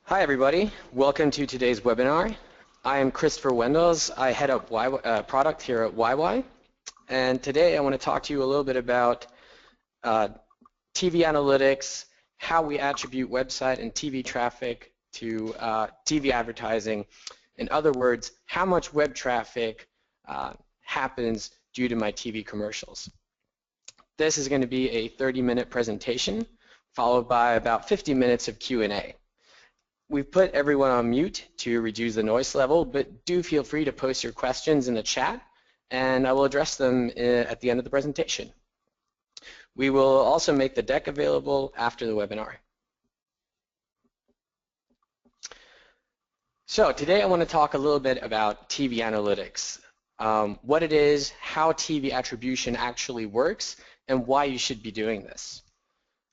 Hi everybody, welcome to today's webinar. I am Christopher Wendels. I head up product here at wywy, and today I want to talk to you a little bit about TV analytics, how we attribute website and TV traffic to TV advertising. In other words, how much web traffic happens due to my TV commercials. This is going to be a 30-minute presentation followed by about 50 minutes of Q&A. We've put everyone on mute to reduce the noise level, but do feel free to post your questions in the chat, and I will address them at the end of the presentation. We will also make the deck available after the webinar. So today I want to talk a little bit about TV analytics, what it is, how TV attribution actually works, and why you should be doing this.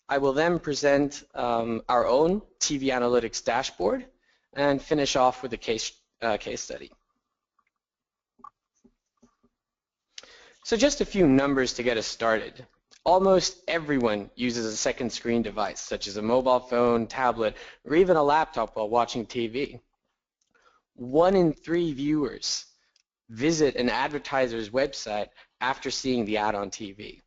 I will then present our own TV analytics dashboard and finish off with a case study. So just a few numbers to get us started. Almost everyone uses a second screen device, such as a mobile phone, tablet, or even a laptop while watching TV. 1 in 3 viewers visit an advertiser's website after seeing the ad on TV.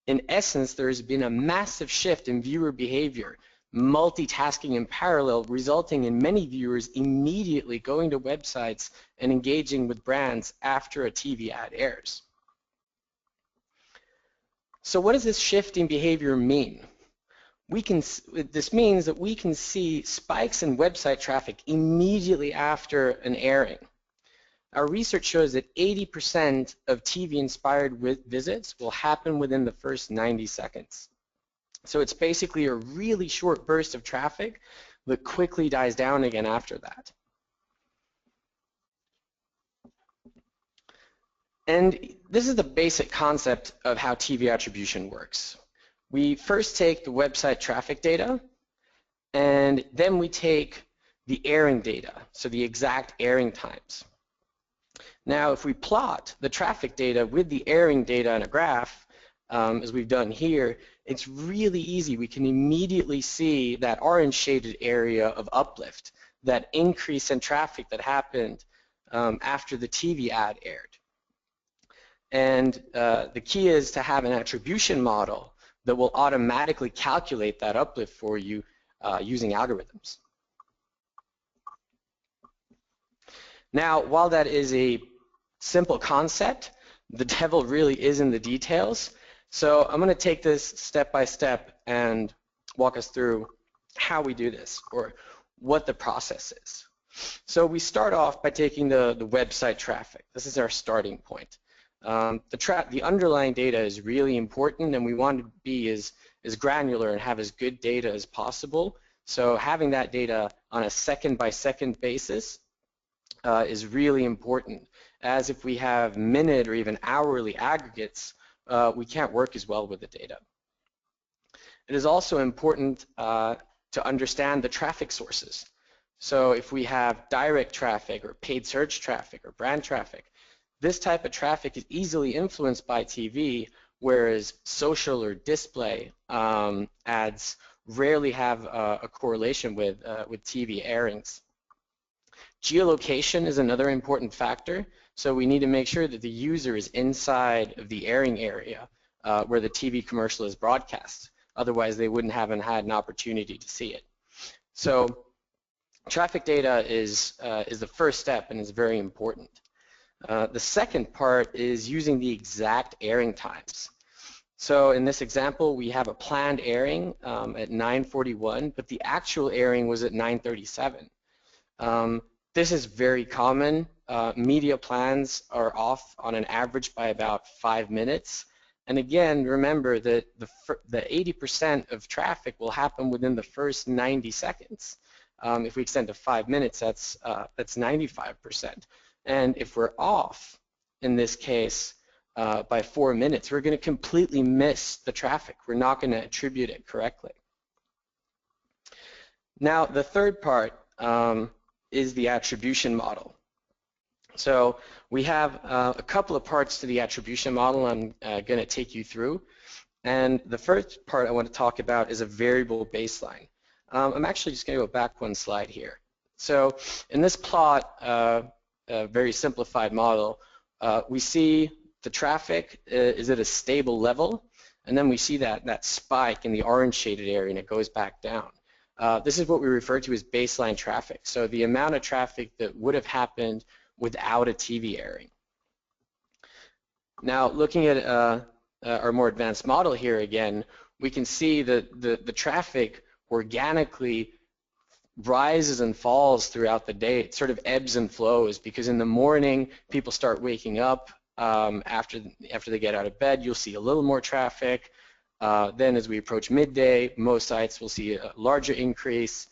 In essence, there has been a massive shift in viewer behavior, multitasking in parallel, resulting in many viewers immediately going to websites and engaging with brands after a TV ad airs. So what does this shift in behavior mean? This means that we can see spikes in website traffic immediately after an airing. Our research shows that 80% of TV-inspired visits will happen within the first 90 seconds. So it's basically a really short burst of traffic that quickly dies down again after that. And this is the basic concept of how TV attribution works. We first take the website traffic data, and then we take the airing data, so the exact airing times. Now, if we plot the traffic data with the airing data in a graph, as we've done here, it's really easy. We can immediately see that orange shaded area of uplift, that increase in traffic that happened after the TV ad aired. And the key is to have an attribution model that will automatically calculate that uplift for you using algorithms. Now, while that is a simple concept, the devil really is in the details. So I'm going to take this step by step and walk us through how we do this, or what the process is. So we start off by taking the website traffic. This is our starting point. The underlying data is really important, and we want to be as granular and have as good data as possible. So having that data on a second-by-second basis is really important, as if we have minute or even hourly aggregates, we can't work as well with the data. It is also important to understand the traffic sources. So if we have direct traffic or paid search traffic or brand traffic, this type of traffic is easily influenced by TV, whereas social or display ads rarely have a correlation with TV airings. Geolocation is another important factor, so we need to make sure that the user is inside of the airing area where the TV commercial is broadcast. Otherwise, they wouldn't have had an opportunity to see it. So traffic data is the first step and is very important. The second part is using the exact airing times. So in this example, we have a planned airing at 9:41, but the actual airing was at 9:37. This is very common. Media plans are off on an average by about 5 minutes. And again, remember that the 80% of traffic will happen within the first 90 seconds. If we extend to 5 minutes, that's 95%. And if we're off, in this case, by 4 minutes, we're going to completely miss the traffic. We're not going to attribute it correctly. Now, the third part is the attribution model. So we have a couple of parts to the attribution model I'm going to take you through. And the first part I want to talk about is a variable baseline. I'm actually just going to go back one slide here. So in this plot, a very simplified model, we see the traffic is at a stable level, and then we see that spike in the orange shaded area, and it goes back down. This is what we refer to as baseline traffic, so the amount of traffic that would have happened without a TV airing. Now, looking at our more advanced model here again, we can see that the traffic organically rises and falls throughout the day. It sort of ebbs and flows because in the morning people start waking up. After they get out of bed, you'll see a little more traffic. Then as we approach midday, most sites will see a larger increase.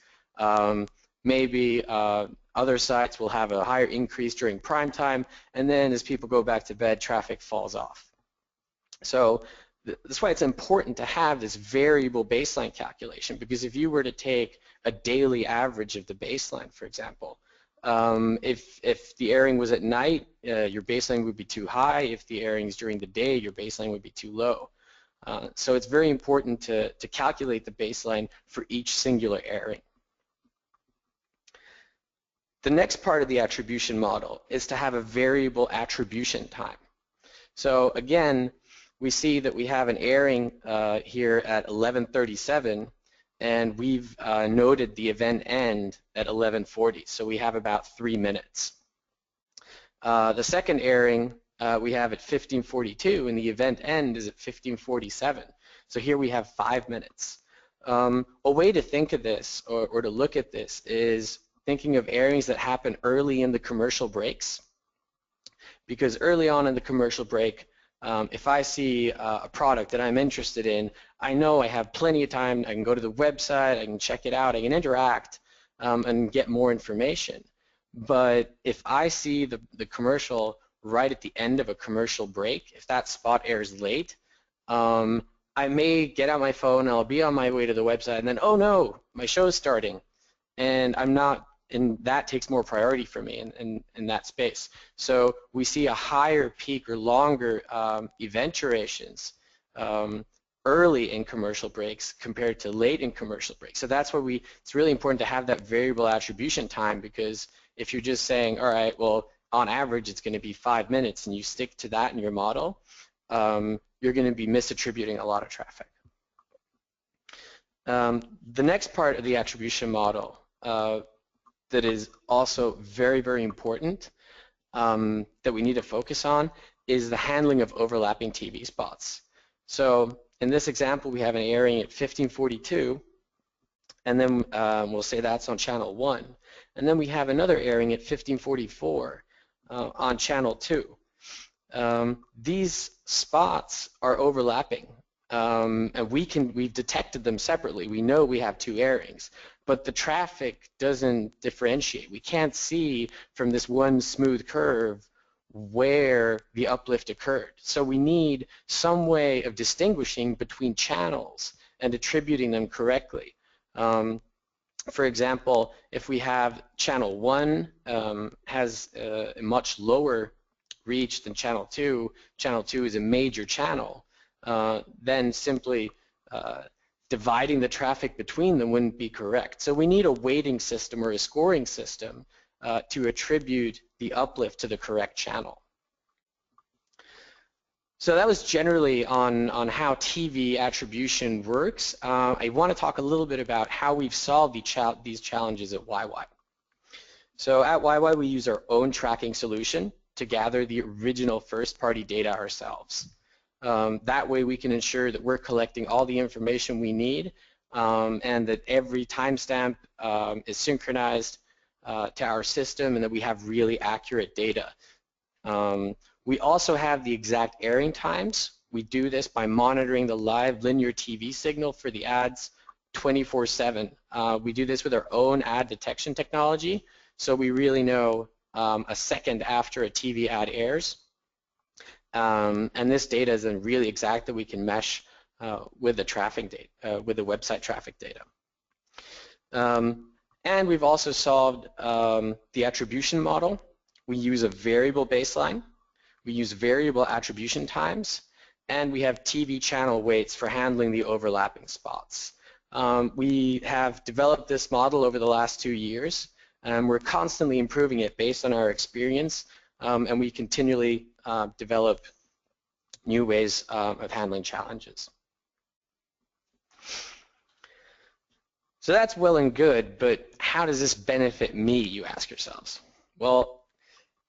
Maybe other sites will have a higher increase during prime time, and then as people go back to bed, traffic falls off. So that's why it's important to have this variable baseline calculation, because if you were to take a daily average of the baseline, for example, if the airing was at night, your baseline would be too high. If the airing is during the day, your baseline would be too low. So it's very important to calculate the baseline for each singular airing. The next part of the attribution model is to have a variable attribution time. So again, we see that we have an airing here at 11:37, and we've noted the event end at 11:40, so we have about 3 minutes. The second airing we have at 15:42, and the event end is at 15:47. So here we have 5 minutes. A way to think of this, or to look at this, is thinking of airings that happen early in the commercial breaks. Because early on in the commercial break, if I see a product that I'm interested in, I know I have plenty of time. I can go to the website, I can check it out, I can interact and get more information. But if I see the commercial right at the end of a commercial break, if that spot airs late, I may get out my phone and I'll be on my way to the website, and then, oh no, my show's starting, and I'm not, and that takes more priority for me in that space. So we see a higher peak or longer event durations early in commercial breaks compared to late in commercial breaks. So that's why it's really important to have that variable attribution time, because if you're just saying, all right, well, on average it's going to be 5 minutes, and you stick to that in your model, you're going to be misattributing a lot of traffic. The next part of the attribution model that is also very, very important that we need to focus on is the handling of overlapping TV spots. So in this example, we have an airing at 15:42, and then we'll say that's on channel 1. And then we have another airing at 15:44 on channel 2. These spots are overlapping, and we've detected them separately. We know we have 2 airings, but the traffic doesn't differentiate. We can't see from this one smooth curve where the uplift occurred. So we need some way of distinguishing between channels and attributing them correctly. For example, if we have channel 1 has a much lower reach than channel 2 is a major channel, then simply dividing the traffic between them wouldn't be correct. So we need a weighting system or a scoring system to attribute the uplift to the correct channel. So that was generally on how TV attribution works. I want to talk a little bit about how we've solved these challenges at YY. So at YY, we use our own tracking solution to gather the original first-party data ourselves. That way we can ensure that we're collecting all the information we need, and that every timestamp is synchronized to our system, and that we have really accurate data. We also have the exact airing times. We do this by monitoring the live linear TV signal for the ads 24/7. We do this with our own ad detection technology, so we really know a second after a TV ad airs. And this data is then really exact that we can mesh with the traffic data, with the website traffic data. And we've also solved the attribution model. We use a variable baseline. We use variable attribution times, and we have TV channel weights for handling the overlapping spots. We have developed this model over the last 2 years, and we're constantly improving it based on our experience, and we continually develop new ways of handling challenges. So that's well and good, but how does this benefit me, you ask yourselves? Well,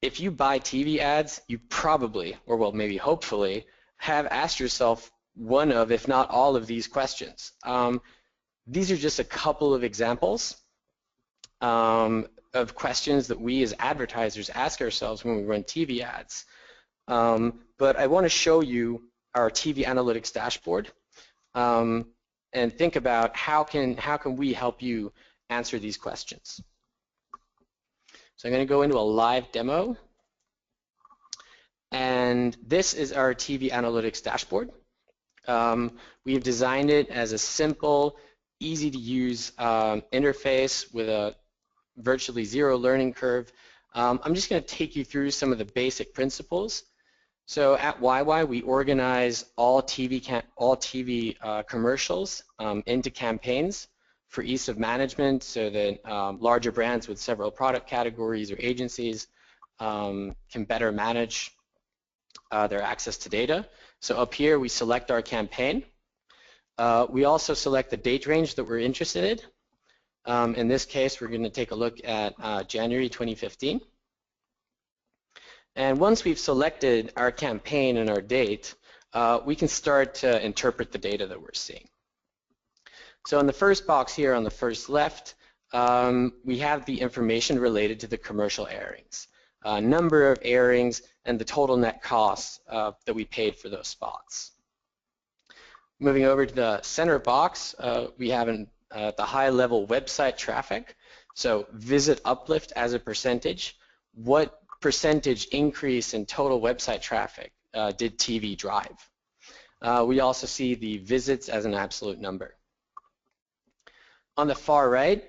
if you buy TV ads, you probably, or well, maybe hopefully, have asked yourself one of, if not all of these questions. These are just a couple of examples of questions that we as advertisers ask ourselves when we run TV ads. But I want to show you our TV analytics dashboard and think about how can we help you answer these questions. So I'm going to go into a live demo, and this is our TV analytics dashboard. We've designed it as a simple, easy to use interface with a virtually zero learning curve. I'm just going to take you through some of the basic principles. So at wywy, we organize all TV commercials into campaigns for ease of management, so that larger brands with several product categories or agencies can better manage their access to data. So up here, we select our campaign. We also select the date range that we're interested in. In this case, we're going to take a look at January 2015. And once we've selected our campaign and our date, we can start to interpret the data that we're seeing. So in the first box here on the first left, we have the information related to the commercial airings, number of airings, and the total net cost that we paid for those spots. Moving over to the center box, we have the high-level website traffic, so visit uplift as a percentage. What percentage increase in total website traffic did TV drive? We also see the visits as an absolute number. On the far right,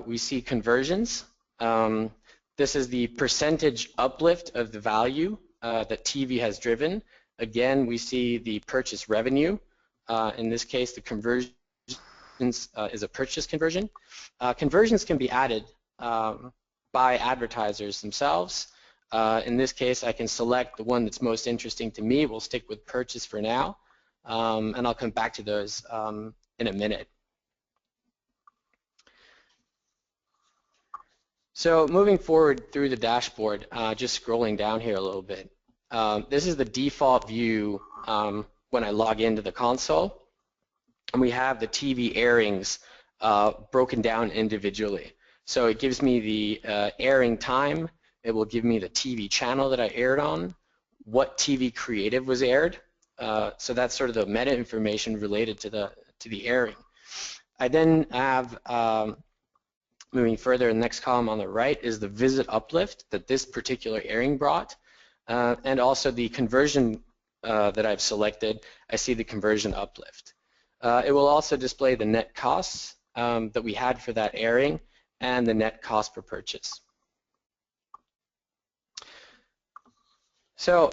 we see conversions. This is the percentage uplift of the value that TV has driven. Again, we see the purchase revenue. In this case, the conversion is a purchase conversion. Conversions can be added by advertisers themselves. In this case, I can select the one that's most interesting to me. We'll stick with purchase for now, and I'll come back to those in a minute. So moving forward through the dashboard, just scrolling down here a little bit, this is the default view when I log into the console, and we have the TV airings broken down individually. So it gives me the airing time. It will give me the TV channel that I aired on, what TV creative was aired. So that's sort of the meta information related to the airing. I then have, moving further, the next column on the right is the visit uplift that this particular airing brought, and also the conversion that I've selected. I see the conversion uplift. It will also display the net costs that we had for that airing and the net cost per purchase. So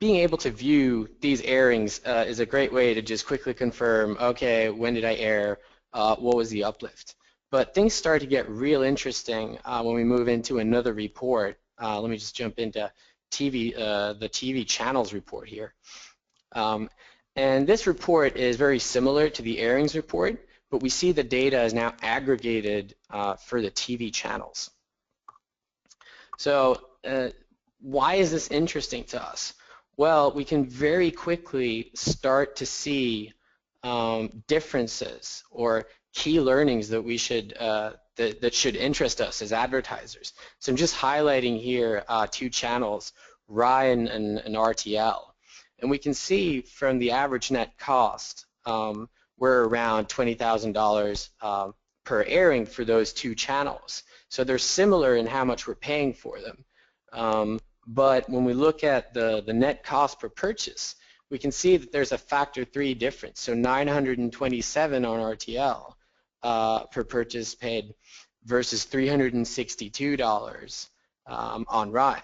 being able to view these airings is a great way to just quickly confirm, okay, when did I air, what was the uplift? But things start to get real interesting when we move into another report. Let me just jump into the TV channels report here. And this report is very similar to the airings report, but we see the data is now aggregated for the TV channels. So why is this interesting to us? Well, we can very quickly start to see differences or key learnings that we should that should interest us as advertisers. So I'm just highlighting here two channels, RI and RTL, and we can see from the average net cost we're around $20,000 per airing for those two channels. So they're similar in how much we're paying for them. But when we look at the net cost per purchase, we can see that there's a factor 3 difference. So 927 on RTL per purchase paid versus $362 on RI.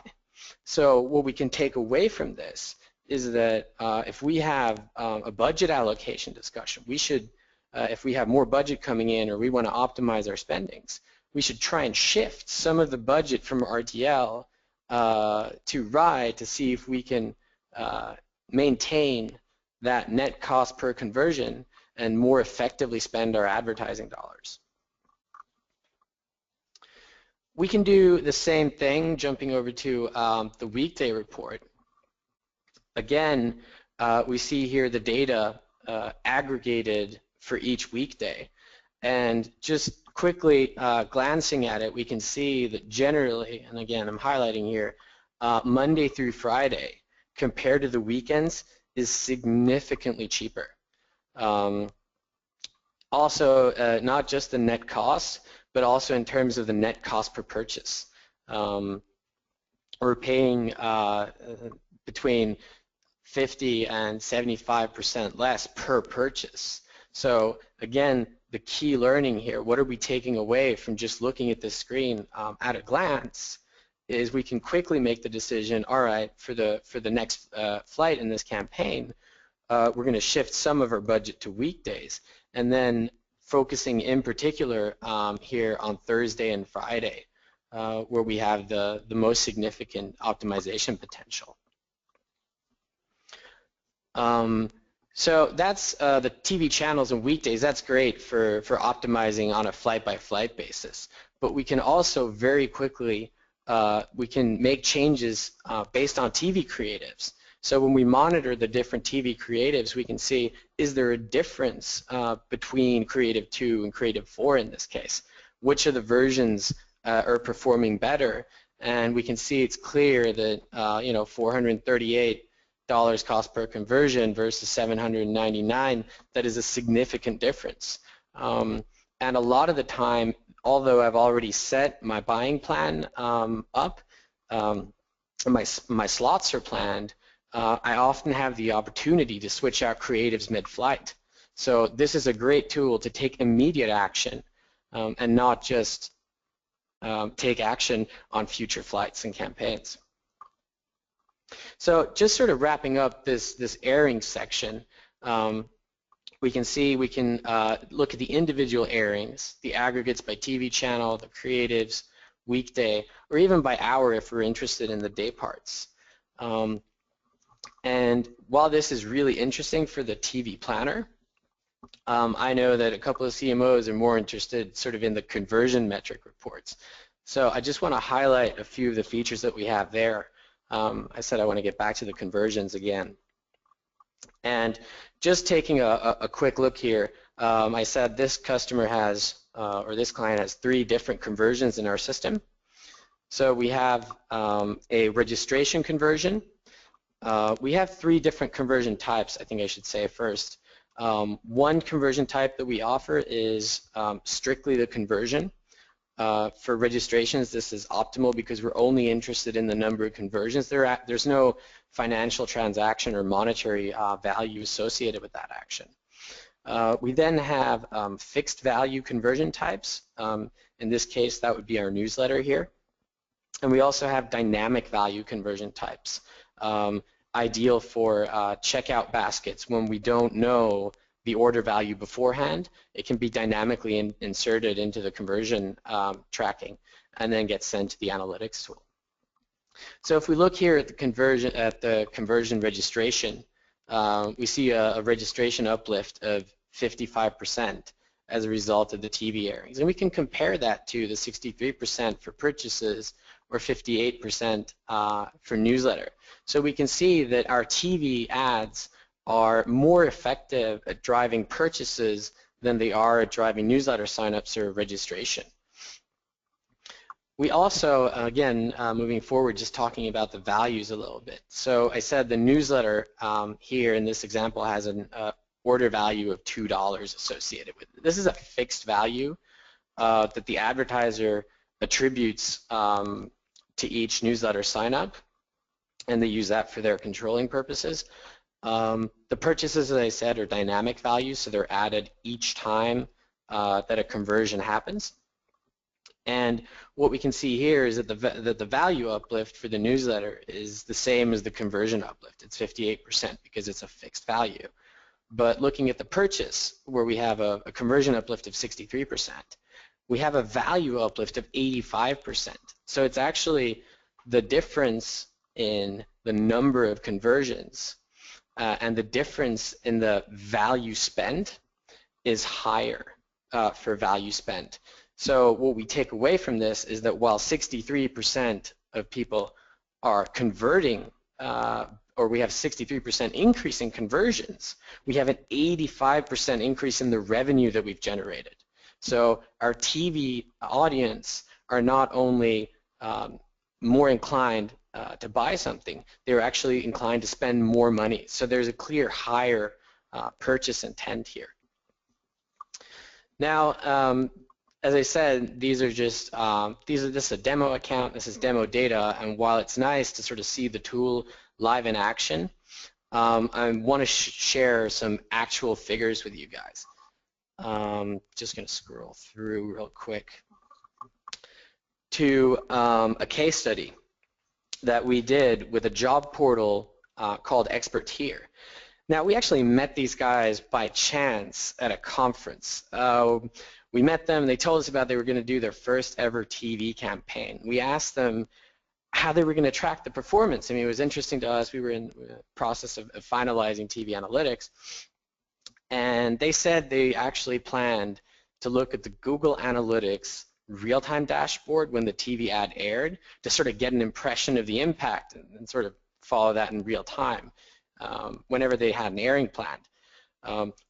So what we can take away from this is that if we have a budget allocation discussion, we should if we have more budget coming in or we want to optimize our spendings, we should try and shift some of the budget from RTL to Rye to see if we can maintain that net cost per conversion and more effectively spend our advertising dollars. We can do the same thing jumping over to the weekday report. Again, we see here the data aggregated for each weekday. And just quickly glancing at it, we can see that generally, and again I'm highlighting here, Monday through Friday compared to the weekends is significantly cheaper. Also, not just the net cost, but also in terms of the net cost per purchase. We're paying between 50 and 75% less per purchase. So again, the key learning here, what are we taking away from just looking at this screen at a glance, is we can quickly make the decision, all right, for the next flight in this campaign, we're going to shift some of our budget to weekdays, and then focusing in particular here on Thursday and Friday, where we have the most significant optimization potential. So that's the TV channels and weekdays. That's great for optimizing on a flight-by-flight basis. But we can also very quickly, we can make changes based on TV creatives. So when we monitor the different TV creatives, we can see, is there a difference between Creative 2 and Creative 4 in this case? Which of the versions are performing better? And we can see it's clear that, you know, $438 cost per conversion versus $799, that is a significant difference. And a lot of the time, although I've already set my buying plan up, my slots are planned, I often have the opportunity to switch out creatives mid-flight. So this is a great tool to take immediate action and not just take action on future flights and campaigns. So just sort of wrapping up this airing section, we can see we can look at the individual airings, the aggregates by TV channel, the creatives, weekday, or even by hour if we're interested in the day parts. And while this is really interesting for the TV planner, I know that a couple of CMOs are more interested sort of in the conversion metric reports. So I just want to highlight a few of the features that we have there. I said I want to get back to the conversions again. And just taking a quick look here, I said this customer has, or this client has 3 different conversions in our system. So we have a registration conversion. We have 3 different conversion types, I think I should say first. One conversion type that we offer is strictly the conversion. For registrations, this is optimal because we're only interested in the number of conversions. There's no financial transaction or monetary value associated with that action. We then have fixed value conversion types. In this case, that would be our newsletter here. And we also have dynamic value conversion types, ideal for checkout baskets when we don't know the order value beforehand. It can be dynamically inserted into the conversion tracking and then get sent to the analytics tool. So if we look here at the conversion registration, we see a registration uplift of 55% as a result of the TV airings. And we can compare that to the 63% for purchases or 58% for newsletter. So we can see that our TV ads are more effective at driving purchases than they are at driving newsletter signups or registration. We also, again, moving forward, just talking about the values a little bit. So I said the newsletter here in this example has an order value of $2 associated with it. This is a fixed value that the advertiser attributes to each newsletter sign-up, and they use that for their controlling purposes. The purchases, as I said, are dynamic values, so they're added each time that a conversion happens. And what we can see here is that the value uplift for the newsletter is the same as the conversion uplift. It's 58% because it's a fixed value. But looking at the purchase, where we have a conversion uplift of 63%, we have a value uplift of 85%. So it's actually the difference in the number of conversions and the difference in the value spent is higher for value spent. So what we take away from this is that while 63% of people are converting, or we have 63% increase in conversions, we have an 85% increase in the revenue that we've generated. So our TV audience are not only more inclined to buy something, they're actually inclined to spend more money. So there's a clear higher purchase intent here. Now, as I said, these are just a demo account. This is demo data, and while it's nice to sort of see the tool live in action, I want to share some actual figures with you guys. Just going to scroll through real quick to a case study that we did with a job portal called Expertier. Now, we actually met these guys by chance at a conference. We met them, they told us about they were going to do their first ever TV campaign. We asked them how they were going to track the performance. I mean, it was interesting to us. We were in the process of finalizing TV analytics, and they said they actually planned to look at the Google Analytics real-time dashboard when the TV ad aired to sort of get an impression of the impact and sort of follow that in real time whenever they had an airing planned.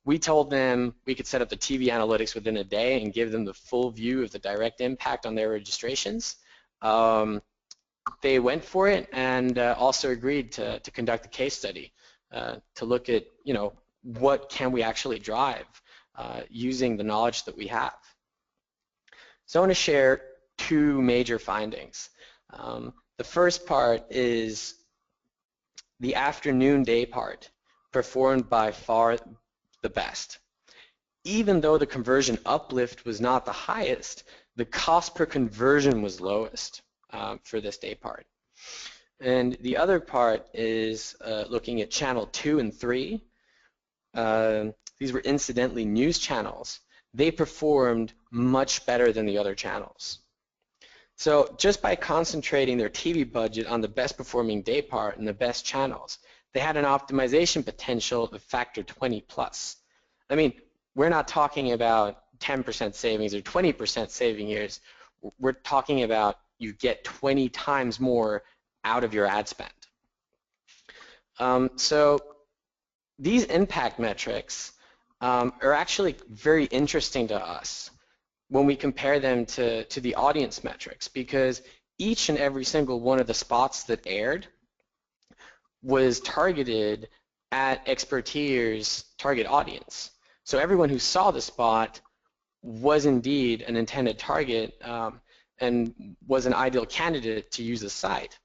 We told them we could set up the TV analytics within a day and give them the full view of the direct impact on their registrations. They went for it and also agreed to conduct a case study to look at, what can we actually drive using the knowledge that we have. So I want to share two major findings. The first part is the afternoon day part performed by far the best. Even though the conversion uplift was not the highest, the cost per conversion was lowest for this day part. And the other part is looking at channel 2 and 3. These were incidentally news channels. They performed much better than the other channels. So just by concentrating their TV budget on the best performing day part and the best channels, they had an optimization potential of factor 20 plus. I mean, we're not talking about 10% savings or 20% saving years. We're talking about you get 20 times more out of your ad spend. So these impact metrics are actually very interesting to us when we compare them to the audience metrics, because each and every single one of the spots that aired was targeted at Expertier's target audience. So everyone who saw the spot was indeed an intended target and was an ideal candidate to use the site.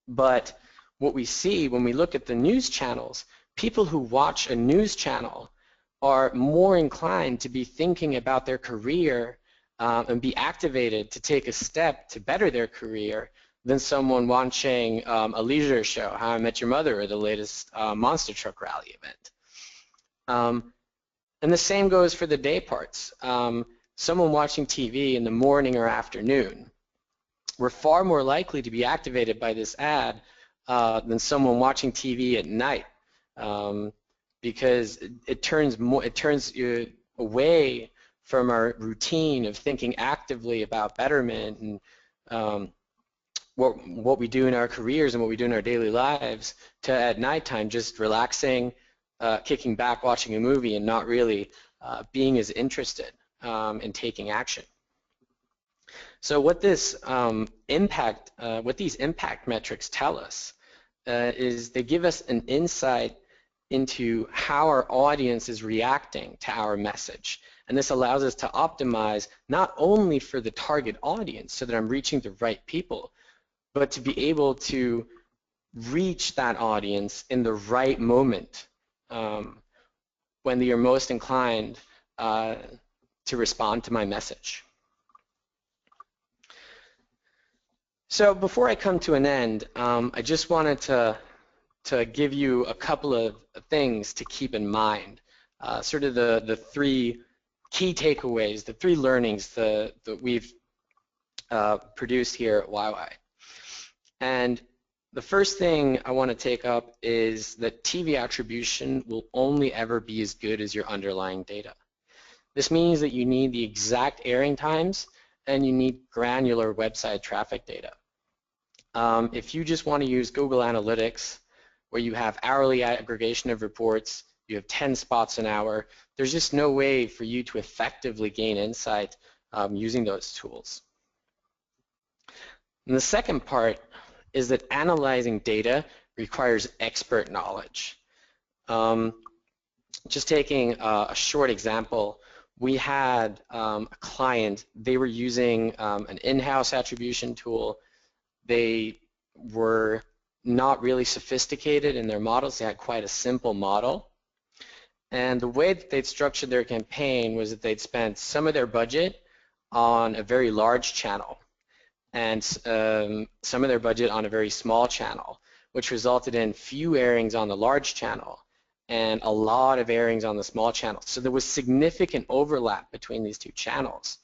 But what we see when we look at the news channels, people who watch a news channel are more inclined to be thinking about their career and be activated to take a step to better their career than someone watching a leisure show, How I Met Your Mother, or the latest monster truck rally event. And the same goes for the day parts. Someone watching TV in the morning or afternoon, we're far more likely to be activated by this ad than someone watching TV at night. Because it turns you away from our routine of thinking actively about betterment and what we do in our careers and what we do in our daily lives, to at nighttime just relaxing, kicking back, watching a movie, and not really being as interested in taking action. So what these impact metrics tell us is they give us an insight into how our audience is reacting to our message. And this allows us to optimize not only for the target audience so that I'm reaching the right people, but to be able to reach that audience in the right moment when they are most inclined to respond to my message. So before I come to an end, I just wanted to to give you a couple of things to keep in mind, sort of the three key takeaways, the three learnings that we've produced here at wywy. And the first thing I want to take up is that TV attribution will only ever be as good as your underlying data. This means that you need the exact airing times and you need granular website traffic data. If you just want to use Google Analytics, where you have hourly aggregation of reports, you have 10 spots an hour, there's just no way for you to effectively gain insight using those tools. And the second part is that analyzing data requires expert knowledge. Just taking a short example, we had a client, they were using an in-house attribution tool. They were not really sophisticated in their models. They had quite a simple model. And the way that they'd structured their campaign was that they'd spent some of their budget on a very large channel and some of their budget on a very small channel, which resulted in few airings on the large channel and a lot of airings on the small channel. So there was significant overlap between these two channels.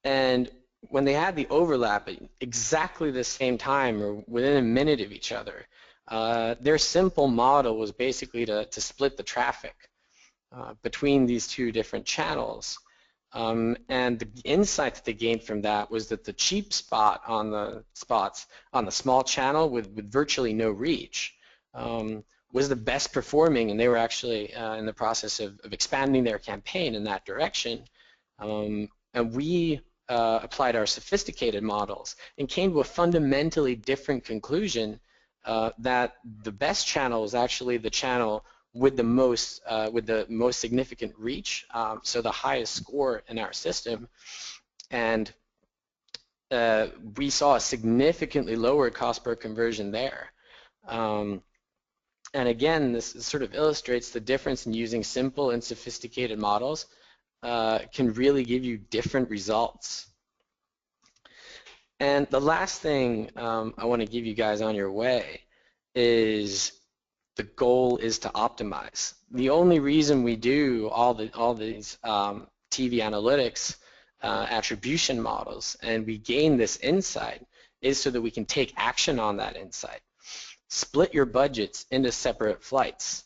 And when they had the overlap at exactly the same time or within a minute of each other, their simple model was basically to split the traffic between these two different channels. And the insight that they gained from that was that the cheap spot on the small channel with virtually no reach was the best performing, and they were actually in the process of expanding their campaign in that direction. And we applied our sophisticated models and came to a fundamentally different conclusion that the best channel is actually the channel with the most significant reach, so the highest score in our system, and we saw a significantly lower cost per conversion there. And again, this sort of illustrates the difference in using simple and sophisticated models can really give you different results. And the last thing I want to give you guys on your way is the goal is to optimize. The only reason we do all these TV analytics attribution models and we gain this insight is so that we can take action on that insight. Split your budgets into separate flights.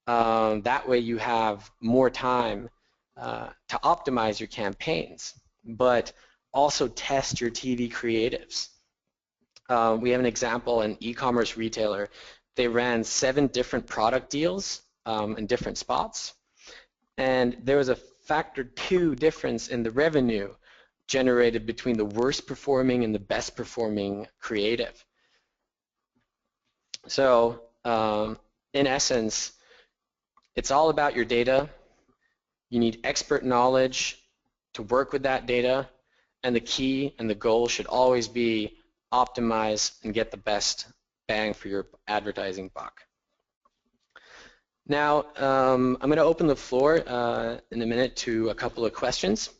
That way you have more time to optimize your campaigns, but also test your TV creatives. We have an example, an e-commerce retailer. They ran 7 different product deals in different spots, and there was a factor 2 difference in the revenue generated between the worst performing and the best performing creative. So in essence, it's all about your data. You need expert knowledge to work with that data, and the key and the goal should always be optimize and get the best bang for your advertising buck. Now, I'm going to open the floor in a minute to a couple of questions,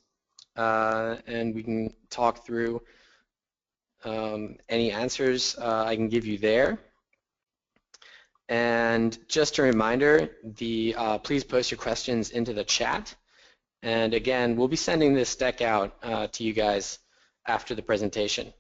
and we can talk through any answers I can give you there. And just a reminder, please post your questions into the chat. And again, we'll be sending this deck out to you guys after the presentation.